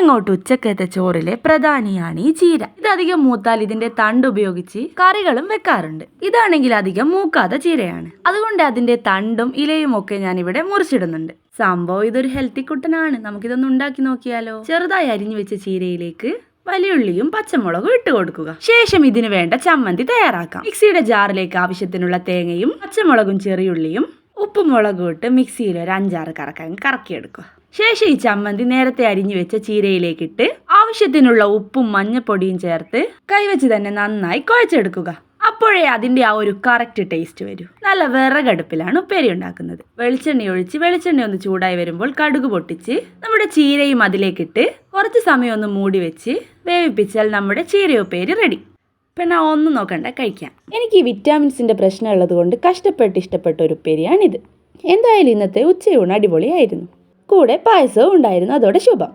അങ്ങോട്ട് ഉച്ചക്കത്തെ ചോറിലെ പ്രധാനിയാണ് ഈ ചീര. ഇത് അധികം മൂത്താൽ ഇതിന്റെ തണ്ട് ഉപയോഗിച്ച് കറികളും വെക്കാറുണ്ട്. ഇതാണെങ്കിൽ അധികം മൂക്കാത്ത ചീരയാണ്. അതുകൊണ്ട് അതിന്റെ തണ്ടും ഇലയും ഒക്കെ ഞാൻ ഇവിടെ മുറിച്ചിടുന്നുണ്ട്. സംഭവം ഇതൊരു ഹെൽത്തി കുട്ടനാണ്. നമുക്കിതൊന്ന് ഉണ്ടാക്കി നോക്കിയാലോ. ചെറുതായി അരിഞ്ഞു വെച്ച ചീരയിലേക്ക് വലിയുള്ളിയും പച്ചമുളകും ഇട്ട് കൊടുക്കുക. ശേഷം ഇതിനു വേണ്ട ചമ്മന്തി തയ്യാറാക്കാം. മിക്സിയുടെ ജാറിലേക്ക് ആവശ്യത്തിനുള്ള തേങ്ങയും പച്ചമുളകും ചെറിയുള്ളിയും ഉപ്പും മുളകും ഇട്ട് മിക്സിയിൽ ഒരു 5-6 കറക്കിയെടുക്കുക. ശേഷം ഈ ചമ്മന്തി നേരത്തെ അരിഞ്ഞു വെച്ച ചീരയിലേക്കിട്ട് ആവശ്യത്തിനുള്ള ഉപ്പും മഞ്ഞപ്പൊടിയും ചേർത്ത് കൈവച്ച് തന്നെ നന്നായി കുഴച്ചെടുക്കുക. അപ്പോഴേ അതിന്റെ ആ ഒരു കറക്റ്റ് ടേസ്റ്റ് വരൂ. നല്ല വിറകടുപ്പിലാണ് ഉപ്പേരി ഉണ്ടാക്കുന്നത്. വെളിച്ചെണ്ണ ഒഴിച്ച് വെളിച്ചെണ്ണ ഒന്ന് ചൂടായി വരുമ്പോൾ കടുക് പൊട്ടിച്ച് നമ്മുടെ ചീരയും അതിലേക്കിട്ട് കുറച്ച് സമയം ഒന്ന് മൂടി വെച്ച് വേവിപ്പിച്ചാൽ നമ്മുടെ ചീര ഉപ്പേരി റെഡി. പിന്നെ ഒന്നും നോക്കണ്ട, കഴിക്കാം. എനിക്ക് ഈ വിറ്റാമിൻസിന്റെ പ്രശ്നം ഉള്ളത് കൊണ്ട് ഇഷ്ടപ്പെട്ട ഒരു ഉപ്പേരിയാണിത്. എന്തായാലും ഇന്നത്തെ ഉച്ചയൂണ് അടിപൊളിയായിരുന്നു. കൂടെ പായസവും ഉണ്ടായിരുന്നു. അതോടെ ശുഭം.